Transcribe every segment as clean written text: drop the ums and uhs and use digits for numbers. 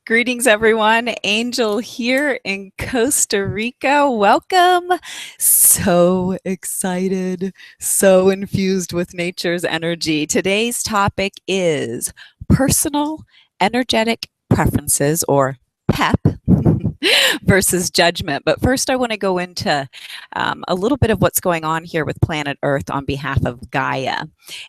Greetings, everyone. Angel here in Costa Rica. Welcome. So excited, so infused with nature's energy. Today's topic is personal energetic preferences, or PEP, versus judgment. But first, I want to go into a little bit of what's going on here with planet Earth on behalf of Gaia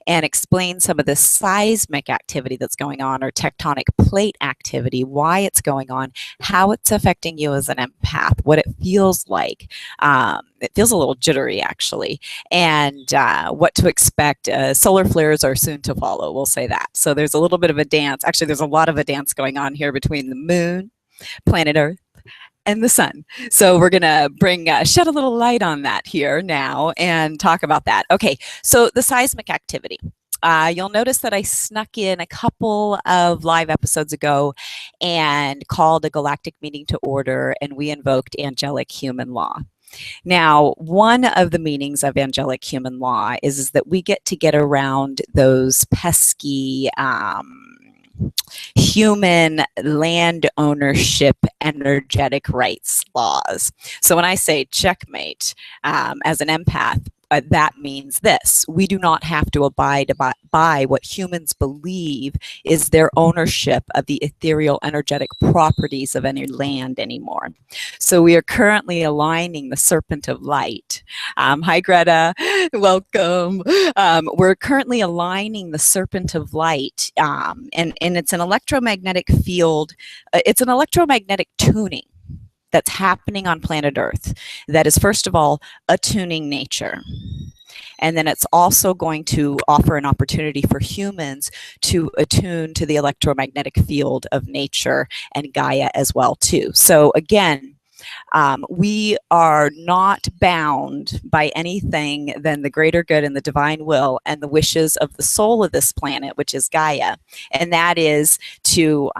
and explain some of the seismic activity that's going on, or tectonic plate activity, why it's going on, how it's affecting you as an empath, what it feels like. It feels a little jittery, actually, and what to expect. Solar flares are soon to follow, we'll say that. So there's a little bit of a dance. Actually, there's a lot of a dance going on here between the moon, planet Earth, and the sun. So we're going to shed a little light on that here now and talk about that. Okay, so the seismic activity. You'll notice that I snuck in a couple of live episodes ago and called a galactic meeting to order, and we invoked angelic human law. Now, one of the meanings of angelic human law is that we get around those pesky human land ownership energetic rights laws. So when I say checkmate, as an empath, that means this: we do not have to abide by what humans believe is their ownership of the ethereal energetic properties of any land anymore. So we are currently aligning the serpent of light. Hi, Greta. Welcome. We're currently aligning the serpent of light, and it's an electromagnetic field. It's an electromagnetic tuning that's happening on planet Earth that is, first of all, attuning nature. And then it's also going to offer an opportunity for humans to attune to the electromagnetic field of nature and Gaia as well, too. So again, we are not bound by anything than the greater good and the divine will and the wishes of the soul of this planet, which is Gaia. And that is to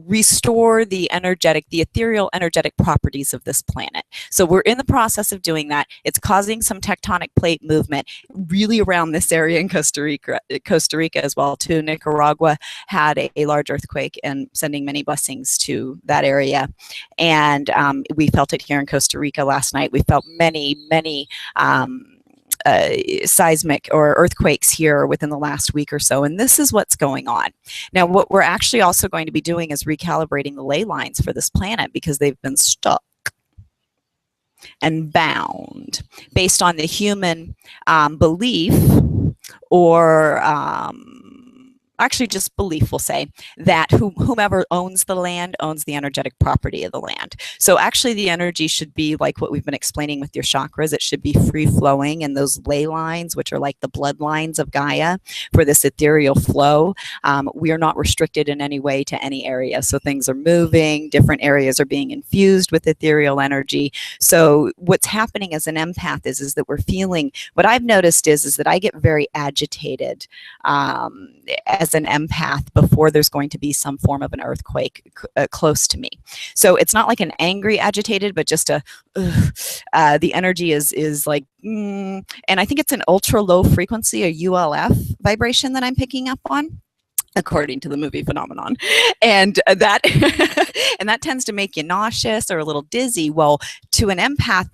restore the ethereal energetic properties of this planet. So we're in the process of doing that. It's causing some tectonic plate movement really around this area in Costa Rica as well too. Nicaragua had a large earthquake, and sending many blessings to that area. And we felt it here in Costa Rica last night. We felt many seismic or earthquakes here within the last week or so, and this is what's going on. Now, what we're actually also going to be doing is recalibrating the ley lines for this planet, because they've been stuck and bound based on the human belief, or actually just belief, we'll say, that whomever owns the land owns the energetic property of the land. So actually the energy should be like what we've been explaining with your chakras. It should be free flowing, and those ley lines, which are like the bloodlines of Gaia for this ethereal flow, we are not restricted in any way to any area. So things are moving, different areas are being infused with ethereal energy. So what's happening as an empath is that we're feeling, what I've noticed is that I get very agitated as an empath before there's going to be some form of an earthquake close to me. So it's not like an angry agitated, but just the energy is like, and I think it's an ultra low frequency, a ULF vibration that I'm picking up on, according to the movie Phenomenon. And that and that tends to make you nauseous or a little dizzy. Well, to an empath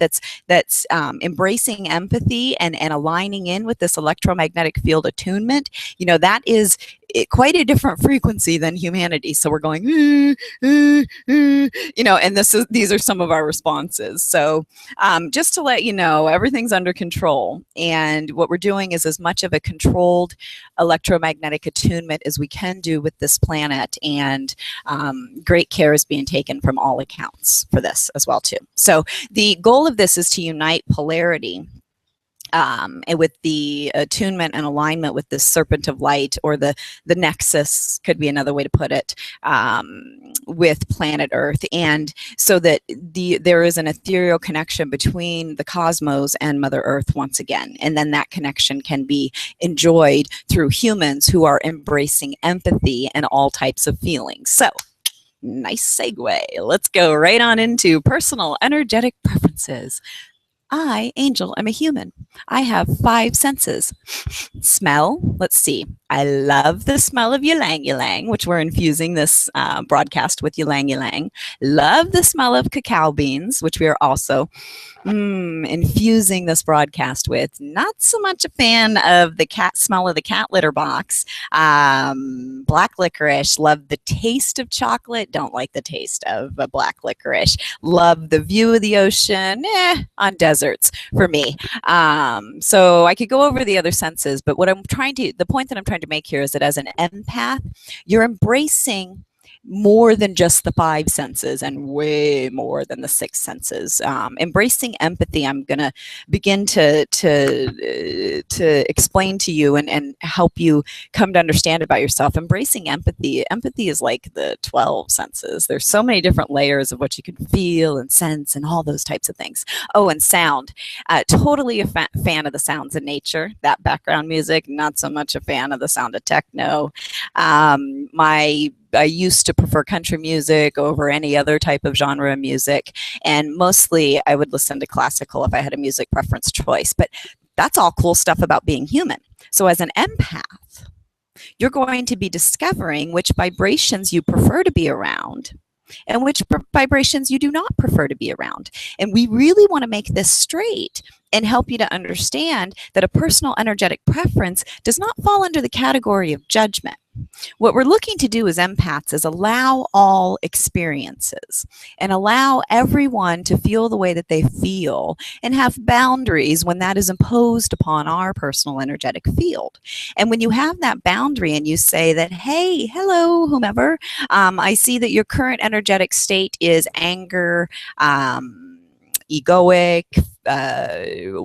that's embracing empathy and aligning in with this electromagnetic field attunement, that is quite a different frequency than humanity. So we're going, and these are some of our responses. So just to let you know, everything's under control. And what we're doing is as much of a controlled electromagnetic attunement as we can do with this planet. And great care is being taken from all accounts for this as well, too. So the goal of this is to unite polarity and with the attunement and alignment with the serpent of light, or the nexus could be another way to put it, with planet Earth, and so that there is an ethereal connection between the cosmos and Mother Earth once again, and then that connection can be enjoyed through humans who are embracing empathy and all types of feelings. So nice segue. Let's go right on into personal energetic preferences. I, Angel, am a human. I have 5 senses. Smell, let's see. I love the smell of ylang ylang, which we're infusing this broadcast with ylang ylang. Love the smell of cacao beans, which we are also infusing this broadcast with. Not so much a fan of the cat smell of the cat litter box. Black licorice. Love the taste of chocolate. Don't like the taste of black licorice. Love the view of the ocean. On deserts for me. So I could go over the other senses, but the point that I'm trying to make here is that as an empath, you're embracing more than just the 5 senses and way more than the 6 senses. Embracing empathy, I'm going to begin to explain to you and help you come to understand about yourself. Embracing empathy is like the 12 senses. There's so many different layers of what you can feel and sense and all those types of things. Oh, and sound. Totally a fan of the sounds of nature, that background music. Not so much a fan of the sound of techno. I used to prefer country music over any other type of genre of music, and mostly I would listen to classical if I had a music preference choice. But that's all cool stuff about being human. So as an empath, you're going to be discovering which vibrations you prefer to be around and which vibrations you do not prefer to be around. And we really want to make this straight and help you to understand that a personal energetic preference does not fall under the category of judgment. What we're looking to do as empaths is allow all experiences and allow everyone to feel the way that they feel and have boundaries when that is imposed upon our personal energetic field. And when you have that boundary and you say that, hey, hello, whomever, I see that your current energetic state is anger, egoic,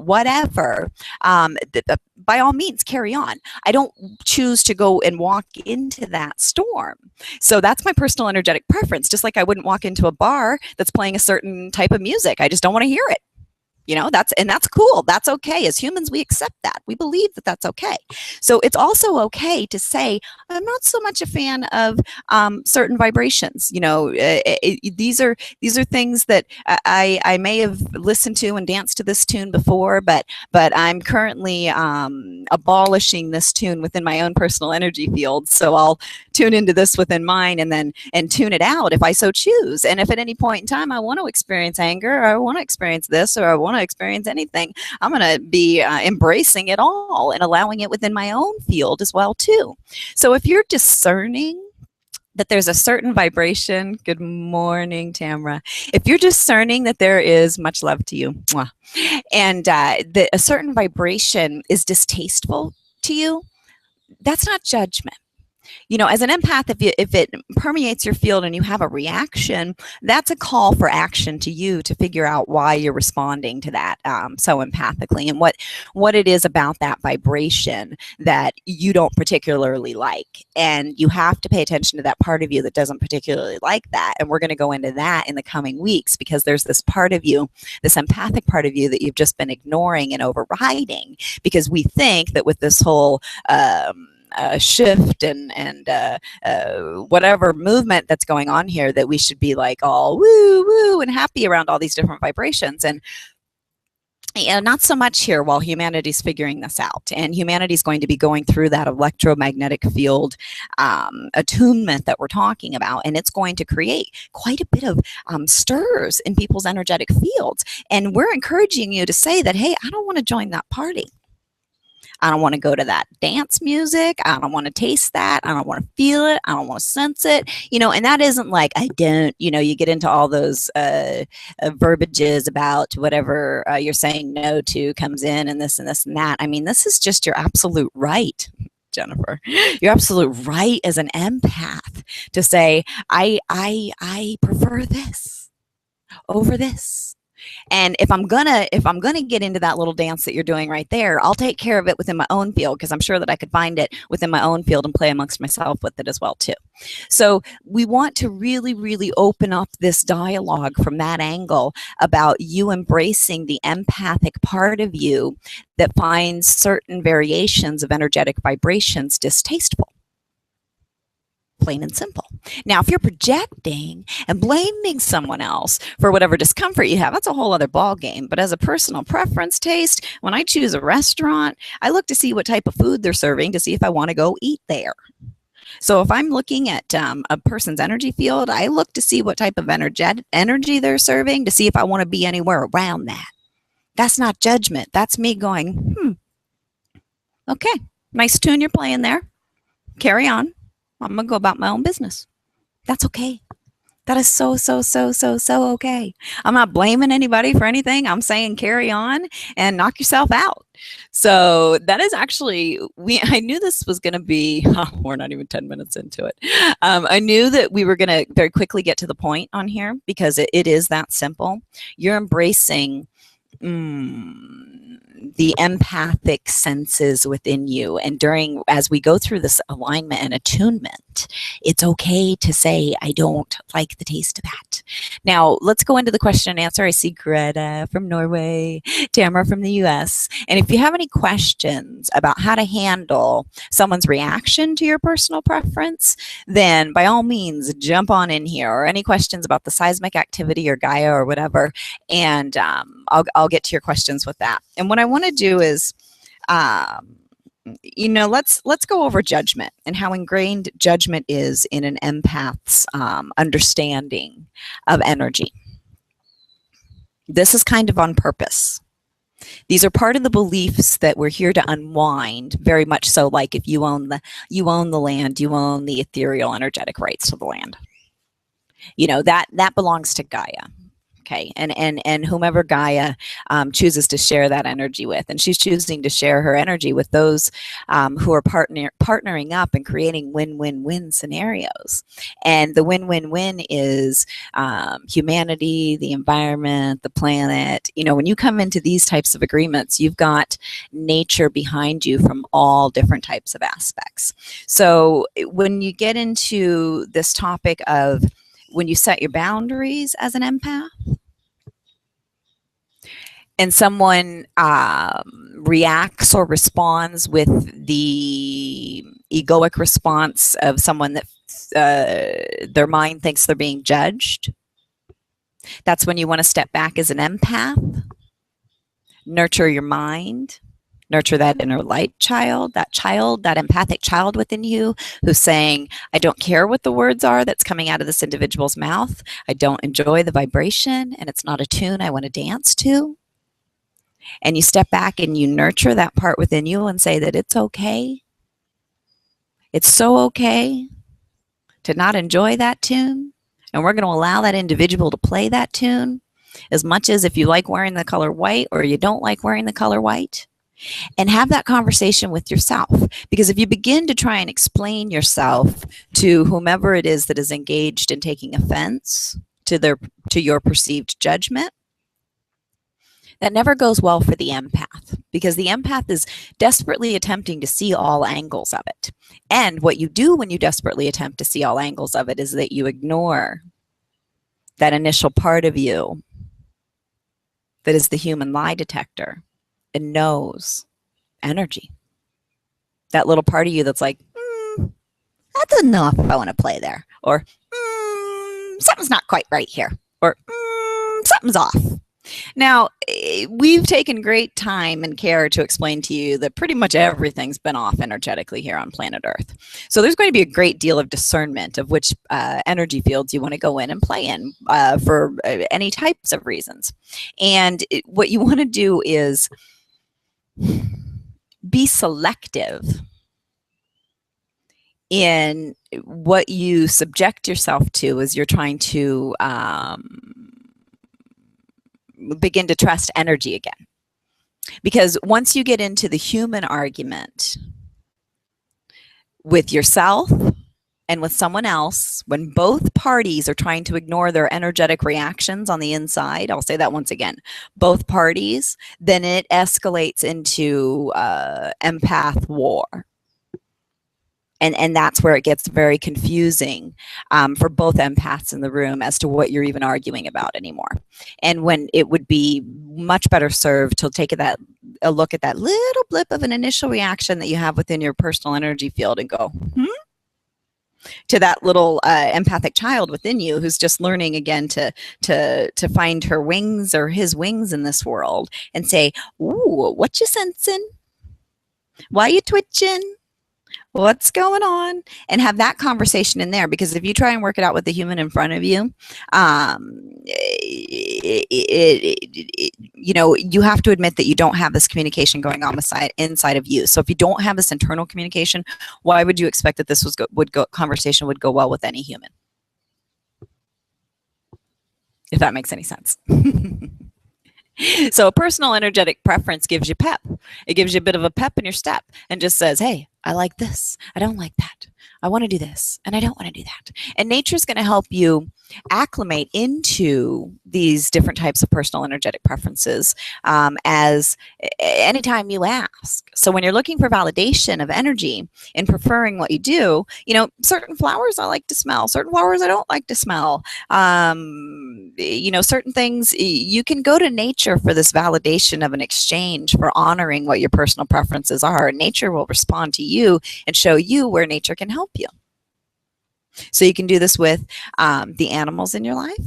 whatever, by all means, carry on. I don't choose to go and walk into that storm. So that's my personal energetic preference. Just like I wouldn't walk into a bar that's playing a certain type of music. I just don't want to hear it. That's cool. That's okay. As humans, we accept that. We believe that that's okay. So it's also okay to say, I'm not so much a fan of certain vibrations. These are things that I may have listened to and danced to this tune before, but I'm currently abolishing this tune within my own personal energy field. So I'll tune into this within mine and tune it out if I so choose. And if at any point in time I want to experience anger, or I want to experience this, or I want to experience anything, I'm going to be embracing it all and allowing it within my own field as well too. So if you're discerning that there's a certain vibration, good morning, Tamra. If you're discerning that there is, much love to you, and that a certain vibration is distasteful to you, that's not judgment. As an empath, if it permeates your field and you have a reaction, that's a call for action to you to figure out why you're responding to that so empathically, and what it is about that vibration that you don't particularly like. And you have to pay attention to that part of you that doesn't particularly like that. And we're going to go into that in the coming weeks, because there's this part of you, this empathic part of you, that you've just been ignoring and overriding, because we think that with this whole shift and whatever movement that's going on here, that we should be like all woo woo and happy around all these different vibrations. And not so much here while humanity's figuring this out. And humanity's going to be going through that electromagnetic field attunement that we're talking about. And it's going to create quite a bit of stirs in people's energetic fields. And we're encouraging you to say that, hey, I don't want to join that party. I don't want to go to that dance music. I don't want to taste that. I don't want to feel it. I don't want to sense it. And that isn't like, I don't, you get into all those verbiages about whatever you're saying no to comes in, and this and this and that. I mean, this is just your absolute right, Jennifer. Your absolute right as an empath to say, I prefer this over this. And if I'm gonna get into that little dance that you're doing right there, I'll take care of it within my own field, because I'm sure that I could find it within my own field and play amongst myself with it as well too. So we want to really, really open up this dialogue from that angle about you embracing the empathic part of you that finds certain variations of energetic vibrations distasteful. Plain and simple. Now, if you're projecting and blaming someone else for whatever discomfort you have, that's a whole other ball game. But as a personal preference taste, when I choose a restaurant, I look to see what type of food they're serving to see if I want to go eat there. So if I'm looking at a person's energy field, I look to see what type of energy they're serving to see if I want to be anywhere around that. That's not judgment. That's me going, okay, nice tune you're playing there. Carry on. I'm going to go about my own business. That's okay. That is so okay. I'm not blaming anybody for anything. I'm saying carry on and knock yourself out. So that is actually, I knew this was going to be, we're not even 10 minutes into it. I knew that we were going to very quickly get to the point on here because it is that simple. You're embracing the empathic senses within you. And as we go through this alignment and attunement, it's okay to say, I don't like the taste of that. Now, let's go into the question and answer. I see Greta from Norway, Tamara from the US. And if you have any questions about how to handle someone's reaction to your personal preference, then by all means, jump on in here, or any questions about the seismic activity or Gaia or whatever. And I'll get to your questions with that. And what I want to do is, let's go over judgment and how ingrained judgment is in an empath's understanding of energy. This is kind of on purpose. These are part of the beliefs that we're here to unwind, very much so like if you own the land, you own the ethereal energetic rights to the land. That belongs to Gaia. Okay, and whomever Gaia chooses to share that energy with, and she's choosing to share her energy with those who are partnering up and creating win-win-win scenarios. And the win-win-win is humanity, the environment, the planet. When you come into these types of agreements, you've got nature behind you from all different types of aspects. So when you get into this topic of when you set your boundaries as an empath, and someone reacts or responds with the egoic response of someone that their mind thinks they're being judged, that's when you want to step back as an empath, nurture your mind, nurture that inner light child, that empathic child within you who's saying, I don't care what the words are that's coming out of this individual's mouth. I don't enjoy the vibration, and it's not a tune I want to dance to. And you step back and you nurture that part within you and say that it's okay. It's so okay to not enjoy that tune. And we're going to allow that individual to play that tune as much as if you like wearing the color white or you don't like wearing the color white. And have that conversation with yourself. Because if you begin to try and explain yourself to whomever it is that is engaged in taking offense to your perceived judgment, that never goes well for the empath, because the empath is desperately attempting to see all angles of it. And what you do when you desperately attempt to see all angles of it is that you ignore that initial part of you that is the human lie detector and knows energy. That little part of you that's like, I don't know if I want to play there. Or, something's not quite right here. Or, something's off. Now, we've taken great time and care to explain to you that pretty much everything's been off energetically here on planet Earth. So there's going to be a great deal of discernment of which energy fields you want to go in and play in for any types of reasons. And what you want to do is be selective in what you subject yourself to as you're trying to begin to trust energy again. Because once you get into the human argument with yourself and with someone else, when both parties are trying to ignore their energetic reactions on the inside, I'll say that once again, both parties, then it escalates into empath war. And that's where it gets very confusing for both empaths in the room as to what you're even arguing about anymore. And when it would be much better served to take a look at that little blip of an initial reaction that you have within your personal energy field and go, to that little empathic child within you who's just learning again to find her wings or his wings in this world, and say, "Ooh, what you sensing? Why you twitching? What's going on?" And have that conversation in there, because if you try and work it out with the human in front of you, you know, you have to admit that you don't have this communication going on inside of you. So if you don't have this internal communication, why would you expect that this conversation would go well with any human? If that makes any sense. So a personal energetic preference gives you pep. It gives you a bit of a pep in your step and just says, hey, I like this. I don't like that. I want to do this and I don't want to do that. And nature's going to help you acclimate into these different types of personal energetic preferences as anytime you ask. So when you're looking for validation of energy and preferring what you do, you know, certain flowers I like to smell, certain flowers I don't like to smell. You know, certain things, you can go to nature for this validation of an exchange for honoring what your personal preferences are. Nature will respond to you and show you where nature can help you. So you can do this with the animals in your life.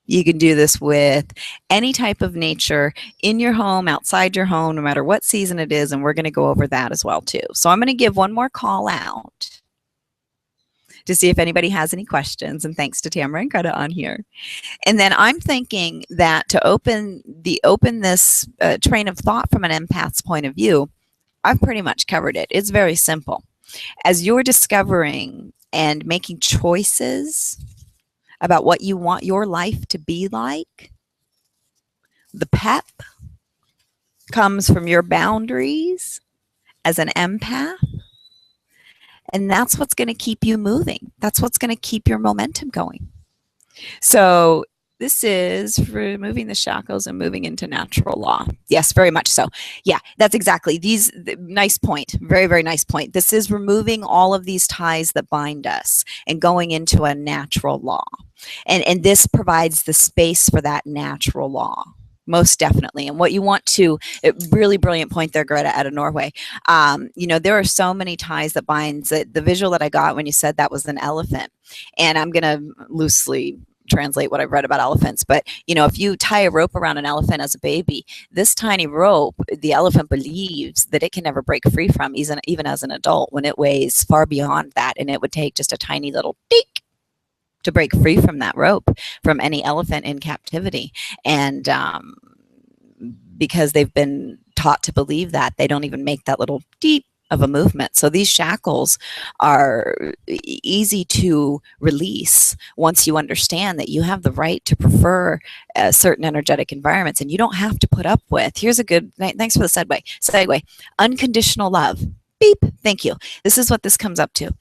You can do this with any type of nature in your home, outside your home, no matter what season it is, and we're going to go over that as well too. So I'm going to give one more call out to see if anybody has any questions, and thanks to Tamara and Greta on here. And then I'm thinking that to open this train of thought from an empath's point of view, I've pretty much covered it. It's very simple. As you're discovering and making choices about what you want your life to be like, the pep comes from your boundaries as an empath. And that's what's going to keep you moving. That's what's going to keep your momentum going. So this is removing the shackles and moving into natural law. Yes, very much so. Yeah, that's exactly. Nice point. Very, very nice point. This is removing all of these ties that bind us and going into a natural law. And this provides the space for that natural law. Most definitely. And what you want to, really brilliant point there, Greta, out of Norway. You know, there are so many ties that binds. The visual that I got when you said that was an elephant. And I'm going to loosely translate what I've read about elephants. But, you know, if you tie a rope around an elephant as a baby, this tiny rope, the elephant believes that it can never break free from, even as an adult, when it weighs far beyond that. And it would take just a tiny little dink to break free from that rope from any elephant in captivity. And because they've been taught to believe that, they don't even make that little deep of a movement. So these shackles are easy to release once you understand that you have the right to prefer certain energetic environments, and you don't have to put up with, here's a good, thanks for the segue, unconditional love. Beep, thank you. This is what this comes up to.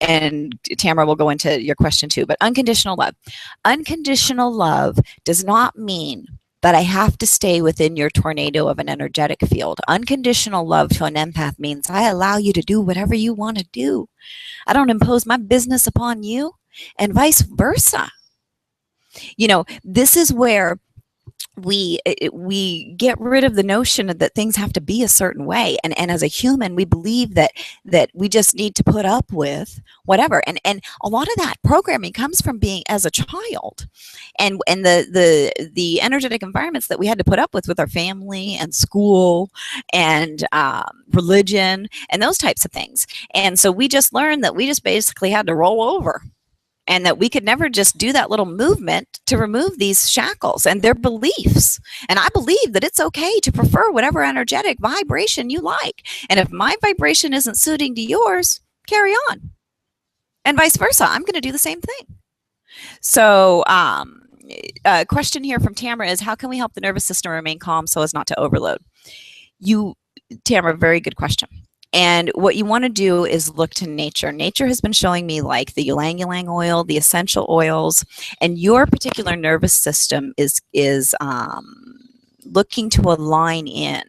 And Tamara will go into your question too, but unconditional love. Unconditional love does not mean that I have to stay within your tornado of an energetic field. Unconditional love to an empath means I allow you to do whatever you want to do. I don't impose my business upon you, and vice versa. You know, this is where we get rid of the notion that things have to be a certain way, and as a human we believe that we just need to put up with whatever, and a lot of that programming comes from being as a child, and the energetic environments that we had to put up with our family and school and religion and those types of things. And so we just learned that we just basically had to roll over, and that we could never just do that little movement to remove these shackles and their beliefs. And I believe that it's okay to prefer whatever energetic vibration you like. And if my vibration isn't suiting to yours, carry on. And vice versa. I'm going to do the same thing. So a question here from Tamara is, how can we help the nervous system remain calm so as not to overload? Tamara, very good question. And what you want to do is look to nature. Nature has been showing me like the ylang ylang oil, the essential oils, and your particular nervous system is looking to align in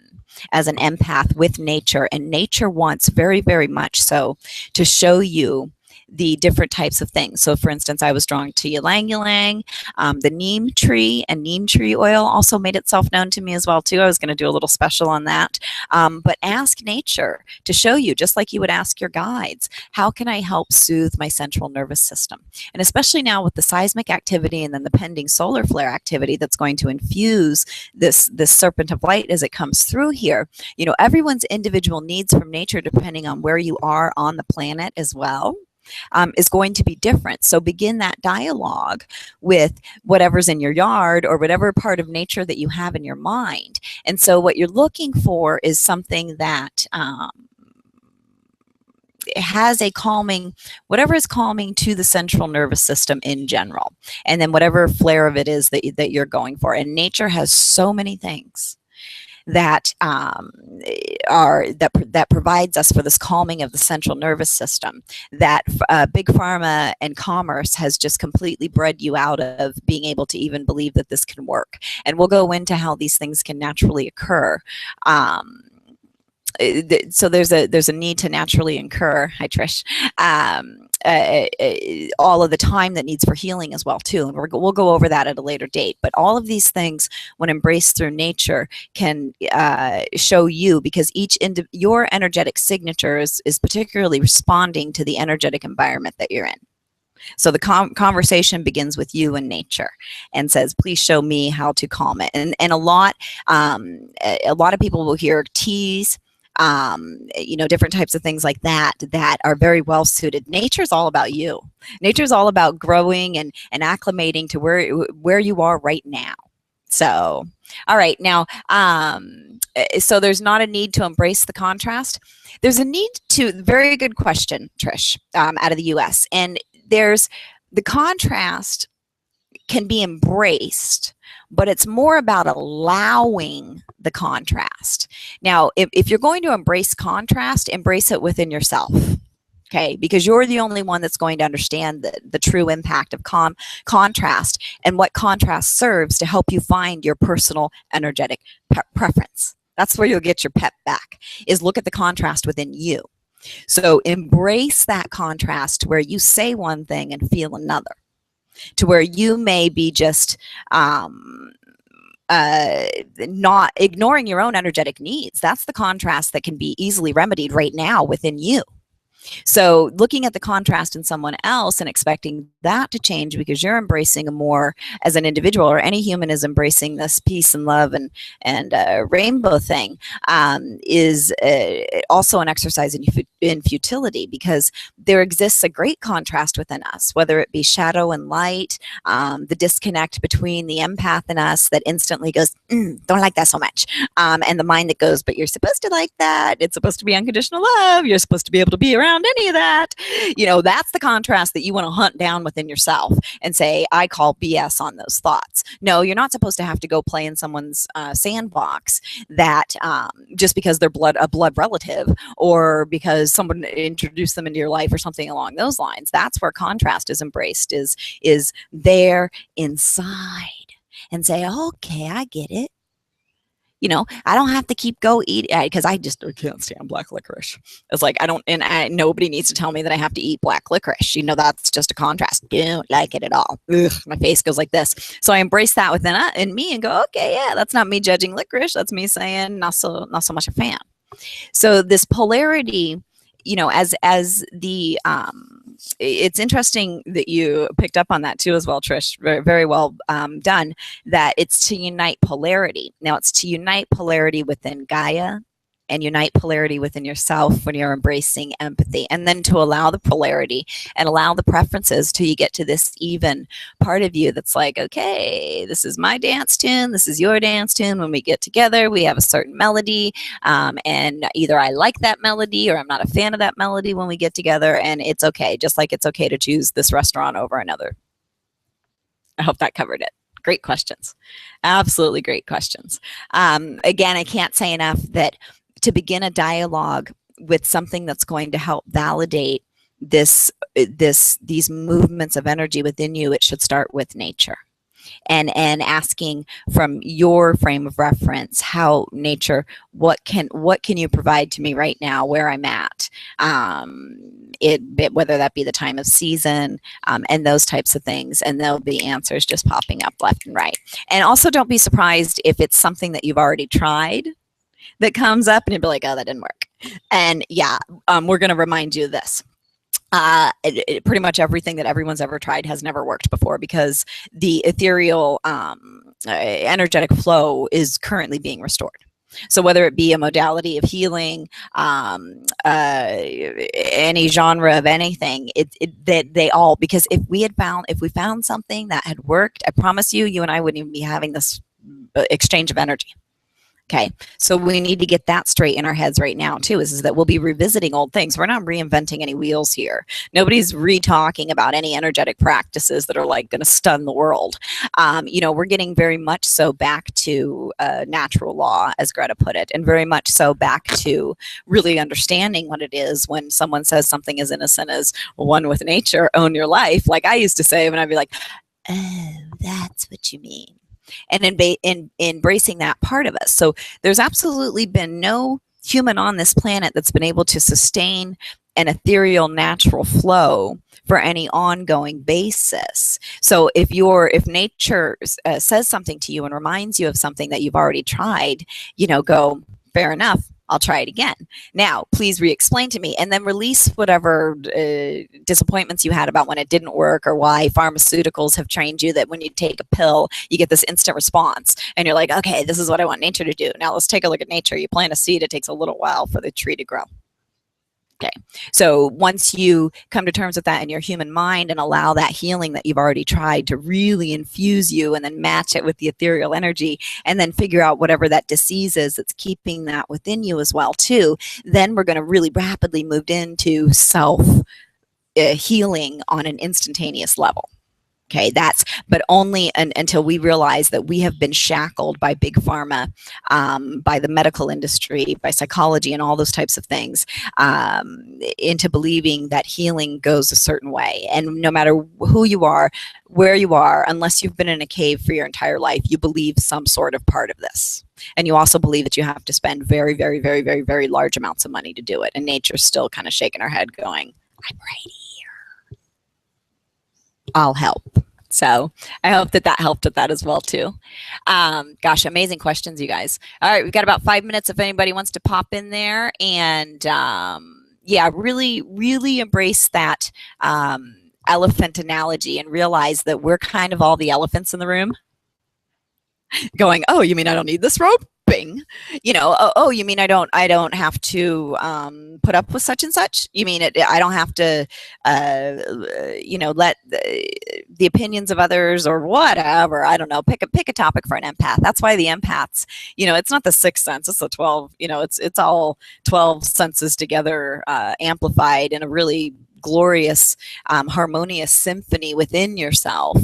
as an empath with nature. And nature wants very, very much so to show you the different types of things. So for instance, I was drawn to ylang ylang, the neem tree, and neem tree oil also made itself known to me as well too. I was going to do a little special on that. But ask nature to show you, just like you would ask your guides, how can I help soothe my central nervous system? And especially now with the seismic activity and then the pending solar flare activity that's going to infuse this serpent of light as it comes through here, you know, everyone's individual needs from nature, depending on where you are on the planet as well, is going to be different. So begin that dialogue with whatever's in your yard or whatever part of nature that you have in your mind. And so what you're looking for is something that has a calming, whatever is calming to the central nervous system in general, and then whatever flare of it is that you're going for. And nature has so many things that that provides us for this calming of the central nervous system, that big pharma and commerce has just completely bred you out of being able to even believe that this can work. And we'll go into how these things can naturally occur. So there's a need to naturally incur, hi Trish, all of the time that needs for healing as well too, and we'll go over that at a later date. But all of these things, when embraced through nature, can show you, because your energetic signature is particularly responding to the energetic environment that you're in. So the conversation begins with you and nature, and says, please show me how to calm it. And a lot of people will hear teas, you know, different types of things like that are very well suited. Nature's all about you. Nature's all about growing and acclimating to where you are right now. So, all right, now, so there's not a need to embrace the contrast. There's a need to, very good question, Trish, out of the US. And there's the contrast can be embraced, but it's more about allowing the contrast. Now, if you're going to embrace contrast, embrace it within yourself, okay? Because you're the only one that's going to understand the true impact of contrast, and what contrast serves to help you find your personal energetic preference. That's where you'll get your pep back, is look at the contrast within you. So embrace that contrast where you say one thing and feel another, to where you may be just not ignoring your own energetic needs. That's the contrast that can be easily remedied right now within you. So looking at the contrast in someone else and expecting that to change because you're embracing a more, as an individual, or any human is embracing this peace and love and rainbow thing, is also an exercise in futility, because there exists a great contrast within us, whether it be shadow and light, the disconnect between the empath in us that instantly goes, don't like that so much, and the mind that goes, but you're supposed to like that. It's supposed to be unconditional love. You're supposed to be able to be around any of that. You know, that's the contrast that you want to hunt down within yourself and say, I call BS on those thoughts. No, you're not supposed to have to go play in someone's sandbox that just because they're a blood relative, or because someone introduced them into your life or something along those lines. That's where contrast is embraced, is there inside, and say, okay, I get it. You know, I don't have to keep eating, because I can't stand black licorice. It's like, nobody needs to tell me that I have to eat black licorice. You know, that's just a contrast. Don't like it at all. Ugh, my face goes like this. So I embrace that within in me and go, okay, yeah, that's not me judging licorice. That's me saying not so much a fan. So this polarity, you know, as the it's interesting that you picked up on that too as well, Trish. Very, very well done. That it's to unite polarity. Now, it's to unite polarity within Gaia and unite polarity within yourself when you're embracing empathy, and then to allow the polarity and allow the preferences till you get to this even part of you that's like, okay, this is my dance tune, this is your dance tune. When we get together, we have a certain melody, and either I like that melody or I'm not a fan of that melody when we get together, and it's okay, just like it's okay to choose this restaurant over another. I hope that covered it. Great questions. Absolutely great questions. Again, I can't say enough that to begin a dialogue with something that's going to help validate these movements of energy within you, it should start with nature. and asking from your frame of reference, how nature, what can you provide to me right now where I'm at, whether that be the time of season, and those types of things, and there'll be answers just popping up left and right. And also, don't be surprised if it's something that you've already tried that comes up and you'll be like, oh, that didn't work. And yeah, we're going to remind you of this. Pretty much everything that everyone's ever tried has never worked before, because the ethereal energetic flow is currently being restored. So whether it be a modality of healing, any genre of anything, they all, because if we found something that had worked, I promise you, you and I wouldn't even be having this exchange of energy. Okay, so we need to get that straight in our heads right now too, is that we'll be revisiting old things. We're not reinventing any wheels here. Nobody's re-talking about any energetic practices that are like going to stun the world. We're getting very much so back to natural law, as Greta put it, and very much so back to really understanding what it is when someone says something as innocent as one with nature, own your life. Like I used to say, when I'd be like, oh, that's what you mean. And in embracing that part of us. So there's absolutely been no human on this planet that's been able to sustain an ethereal natural flow for any ongoing basis. So if nature says something to you and reminds you of something that you've already tried, go, fair enough, I'll try it again. Now, please re-explain to me, and then release whatever disappointments you had about when it didn't work, or why pharmaceuticals have trained you that when you take a pill, you get this instant response. And you're like, okay, this is what I want nature to do. Now let's take a look at nature. You plant a seed, it takes a little while for the tree to grow. Okay, so once you come to terms with that in your human mind and allow that healing that you've already tried to really infuse you, and then match it with the ethereal energy, and then figure out whatever that disease is that's keeping that within you as well too, then we're going to really rapidly move into self healing on an instantaneous level. Okay, but only until we realize that we have been shackled by big pharma, by the medical industry, by psychology, and all those types of things, into believing that healing goes a certain way. And no matter who you are, where you are, unless you've been in a cave for your entire life, you believe some sort of part of this. And you also believe that you have to spend very, very, very, very, very large amounts of money to do it. And nature's still kind of shaking her head going, I'm right here. I'll help. So I hope that helped with that as well too. Gosh, amazing questions, you guys. All right, we've got about 5 minutes if anybody wants to pop in there, and yeah, really, really embrace that elephant analogy and realize that we're kind of all the elephants in the room. Going, oh, you mean I don't need this rope? Bing. Oh, you mean I don't have to put up with such and such? You mean I don't have to let the opinions of others or whatever, I don't know, pick a topic for an empath. That's why the empaths, it's not the sixth sense, it's the 12, it's all 12 senses together, amplified in a really glorious, harmonious symphony within yourself,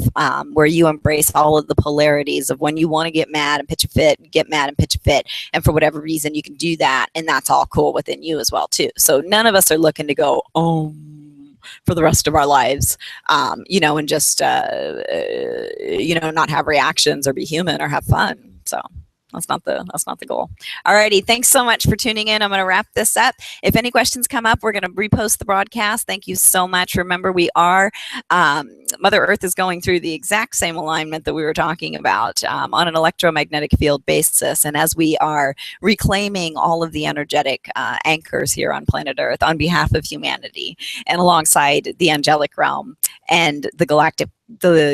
where you embrace all of the polarities of when you want to get mad and pitch a fit, get mad and pitch a fit, and for whatever reason you can do that, and that's all cool within you as well too. So none of us are looking to go for the rest of our lives, and just not have reactions or be human or have fun. So that's not the goal. Alrighty, thanks so much for tuning in. I'm going to wrap this up. If any questions come up, we're going to repost the broadcast. Thank you so much. Remember, we are Mother Earth is going through the exact same alignment that we were talking about, on an electromagnetic field basis, and as we are reclaiming all of the energetic anchors here on planet Earth on behalf of humanity, and alongside the angelic realm and the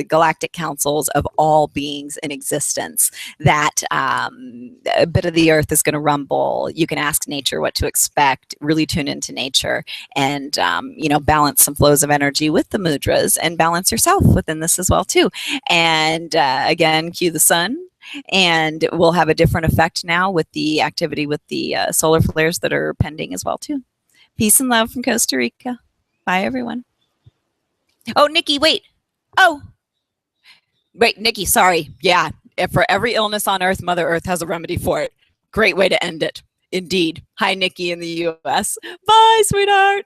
galactic councils of all beings in existence, that a bit of the earth is going to rumble. You can ask nature what to expect, really tune into nature, and balance some flows of energy with the mudras, and balance yourself within this as well too. And again, cue the sun, and we'll have a different effect now with the activity with the solar flares that are pending as well too. Peace and love from Costa Rica. Bye, everyone. Oh, Nikki, wait. Oh, wait, Nikki, sorry. Yeah, for every illness on Earth, Mother Earth has a remedy for it. Great way to end it. Indeed. Hi, Nikki in the U.S. Bye, sweetheart.